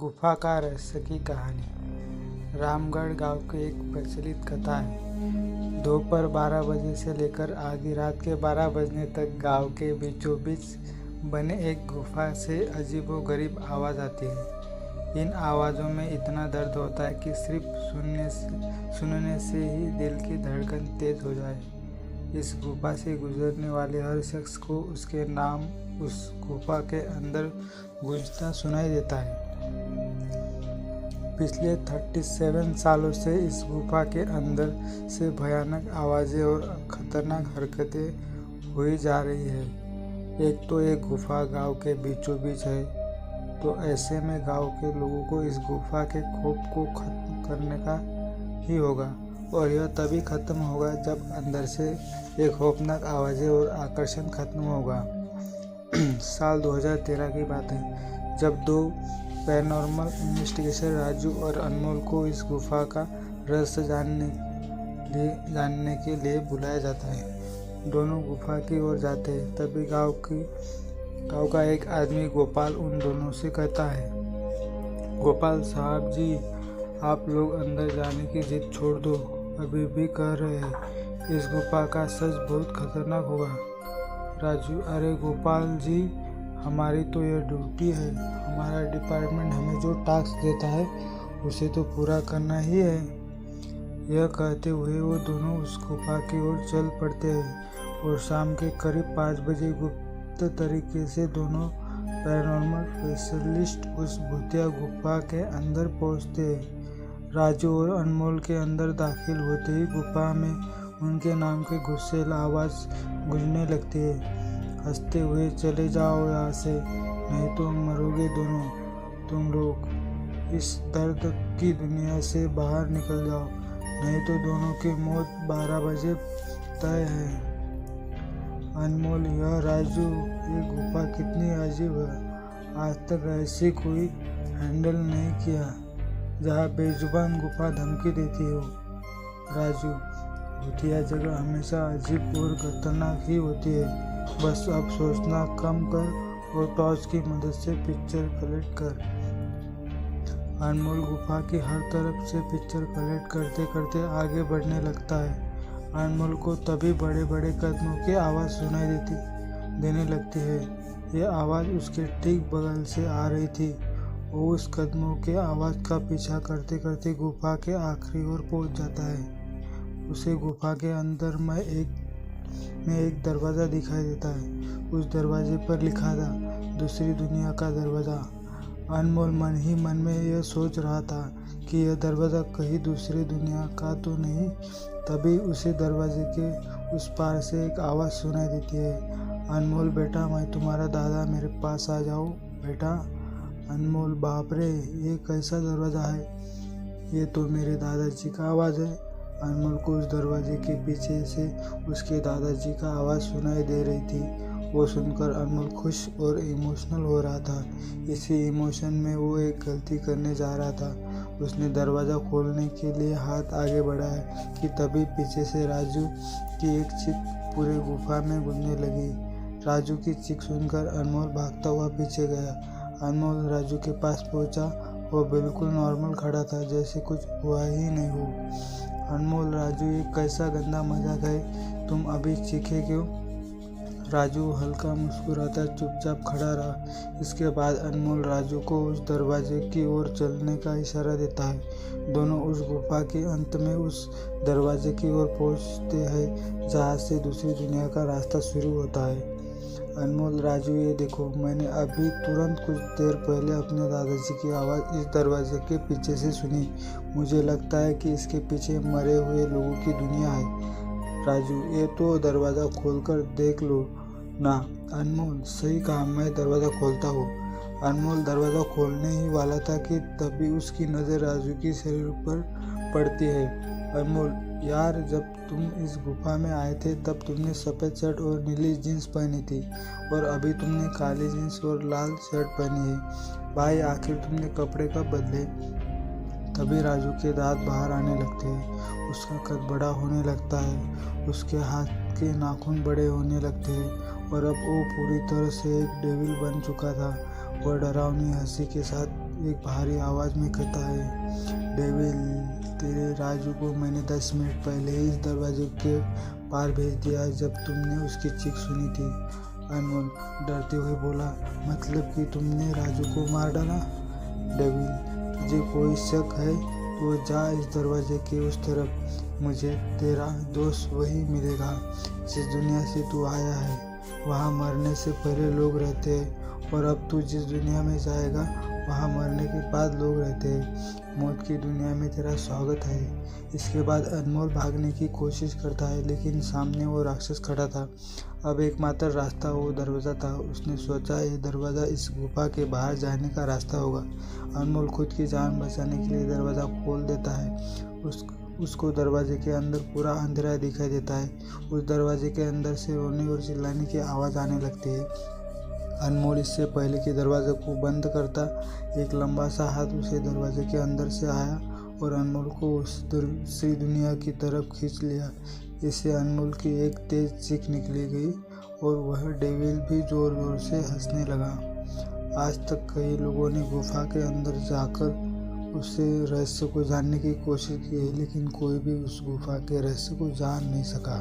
गुफा का रहस्य की कहानी। रामगढ़ गांव की एक प्रचलित कथा है। दोपहर 12 बजे से लेकर आधी रात के 12 बजने तक गांव के बीचों बीच बने एक गुफा से अजीबोगरीब आवाज़ आती है। इन आवाज़ों में इतना दर्द होता है कि सिर्फ सुनने से ही दिल की धड़कन तेज हो जाए। इस गुफा से गुजरने वाले हर शख्स को उसके नाम उस गुफा के अंदर गूंजता सुनाई देता है। पिछले 37 सालों से इस गुफा के अंदर से भयानक आवाज़ें और खतरनाक हरकतें हुई जा रही है। एक तो ये गुफा गांव के बीचों बीच है, तो ऐसे में गांव के लोगों को इस गुफा के खौफ को खत्म करने का ही होगा, और यह तभी खत्म होगा जब अंदर से ये खौफनाक आवाज़ें और आकर्षण खत्म होगा। साल 2013 की बात है, जब दो पैरानॉर्मल इन्वेस्टिगेटर राजू और अनमोल को इस गुफा का रहस्य जानने के लिए बुलाया जाता है। दोनों गुफा की ओर जाते हैं, तभी गांव का एक आदमी गोपाल उन दोनों से कहता है, गोपाल साहब जी, आप लोग अंदर जाने की जिद छोड़ दो। अभी भी कह रहे हैं इस गुफा का सच बहुत खतरनाक होगा। राजू, अरे गोपाल जी, हमारी तो यह ड्यूटी है। हमारा डिपार्टमेंट हमें जो टास्क देता है उसे तो पूरा करना ही है। यह कहते हुए वो दोनों उस गुफा की ओर चल पड़ते हैं और शाम के करीब 5 बजे गुप्त तरीके से दोनों पैरानॉर्मल स्पेशलिस्ट उस भूतिया गुफा के अंदर पहुंचते हैं। राजू और अनमोल के अंदर दाखिल होते ही गुफा में उनके नाम की गुस्सेल आवाज़ गूंजने लगती है। हंसते हुए, चले जाओ यहाँ से, नहीं तो मरोगे दोनों। तुम लोग इस दर्द की दुनिया से बाहर निकल जाओ, नहीं तो दोनों की मौत 12 बजे तय है। अनमोल, यह राजू, ये गुफा कितनी अजीब है। आज तक ऐसी कोई हैंडल नहीं किया जहाँ बेजुबान गुफा धमकी देती हो। राजू, भूतिया जगह हमेशा अजीब और खतरनाक ही होती है। बस अब सोचना कम कर और टॉर्च की मदद से पिक्चर कलेक्ट कर। अनमोल गुफा की हर तरफ से पिक्चर कलेक्ट करते करते आगे बढ़ने लगता है। अनमोल को तभी बड़े बड़े कदमों की आवाज़ सुनाई देने लगती है। ये आवाज़ उसके ठीक बगल से आ रही थी। वो उस कदमों के आवाज़ का पीछा करते करते गुफा के आखिरी ओर पहुंच जाता है। उसे गुफा के अंदर में एक दरवाज़ा दिखाई देता है। उस दरवाजे पर लिखा था, दूसरी दुनिया का दरवाज़ा। अनमोल मन ही मन में यह सोच रहा था कि यह दरवाज़ा कहीं दूसरी दुनिया का तो नहीं। तभी उसे दरवाजे के उस पार से एक आवाज़ सुनाई देती है, अनमोल बेटा, मैं तुम्हारा दादा, मेरे पास आ जाओ बेटा। अनमोल, बाप रे, ये कैसा दरवाज़ा है? ये तो मेरे दादाजी का आवाज़ है। अनमोल को उस दरवाजे के पीछे से उसके दादाजी का आवाज़ सुनाई दे रही थी। वो सुनकर अनमोल खुश और इमोशनल हो रहा था। इसी इमोशन में वो एक गलती करने जा रहा था। उसने दरवाज़ा खोलने के लिए हाथ आगे बढ़ाया कि तभी पीछे से राजू की एक चीख पूरे गुफा में गूंजने लगी। राजू की चीख सुनकर अनमोल भागता हुआ पीछे गया। अनमोल राजू के पास पहुंचा। वो बिल्कुल नॉर्मल खड़ा था, जैसे कुछ हुआ ही नहीं हो। अनमोल, राजू, ये कैसा गंदा मजाक है? तुम अभी चीखे क्यों? राजू हल्का मुस्कुराता चुपचाप खड़ा रहा। इसके बाद अनमोल राजू को उस दरवाजे की ओर चलने का इशारा देता है। दोनों उस गुफा के अंत में उस दरवाजे की ओर पहुंचते हैं जहां से दूसरी दुनिया का रास्ता शुरू होता है। अनमोल, राजू, ये देखो, मैंने अभी तुरंत कुछ देर पहले अपने दादाजी की आवाज़ इस दरवाजे के पीछे से सुनी। मुझे लगता है कि इसके पीछे मरे हुए लोगों की दुनिया है। राजू, ये तो दरवाज़ा खोलकर देख लो ना। अनमोल, सही कहा, मैं दरवाज़ा खोलता हूँ। अनमोल दरवाज़ा खोलने ही वाला था कि तभी उसकी नज़र राजू की शरीर पर पड़ती है। अनमोल, यार, जब तुम इस गुफा में आए थे तब तुमने सफ़ेद शर्ट और नीली जीन्स पहनी थी, और अभी तुमने काली जीन्स और लाल शर्ट पहनी है। भाई, आखिर तुमने कपड़े कब बदले? तभी राजू के दांत बाहर आने लगते हैं। उसका कद बड़ा होने लगता है। उसके हाथ के नाखून बड़े होने लगते हैं और अब वो पूरी तरह से एक डेविल बन चुका था। वह डरावनी हंसी के साथ एक भारी आवाज़ में कहता है, डेविल, तेरे राजू को मैंने 10 मिनट पहले ही इस दरवाजे के पार भेज दिया जब तुमने उसकी चीख सुनी थी। अनमोल डरते हुए बोला, मतलब कि तुमने राजू को मार डाला? डेविल, तुझे कोई शक है तो जा इस दरवाजे के उस तरफ, मुझे तेरा दोस्त वही मिलेगा जिस दुनिया से तू आया है। वहाँ मरने से पहले लोग रहते हैं और अब तू जिस दुनिया में जाएगा वहाँ मरने के बाद लोग रहते हैं। मौत की दुनिया में तेरा स्वागत है। इसके बाद अनमोल भागने की कोशिश करता है, लेकिन सामने वो राक्षस खड़ा था। अब एकमात्र रास्ता वो दरवाज़ा था। उसने सोचा ये दरवाज़ा इस गुफा के बाहर जाने का रास्ता होगा। अनमोल खुद की जान बचाने के लिए दरवाज़ा खोल देता है। उसको दरवाजे के अंदर पूरा अंधेरा दिखाई देता है। उस दरवाजे के अंदर से रोने और चिल्लाने की आवाज़ आने लगती है। अनमोल इससे पहले कि दरवाजे को बंद करता, एक लंबा सा हाथ उसे दरवाजे के अंदर से आया और अनमोल को उस दूसरी दुनिया की तरफ खींच लिया। इससे अनमोल की एक तेज चीख निकली गई और वह डेविल भी जोर जोर से हंसने लगा। आज तक कई लोगों ने गुफा के अंदर जाकर उससे रहस्य को जानने की कोशिश की है, लेकिन कोई भी उस गुफा के रहस्य को जान नहीं सका।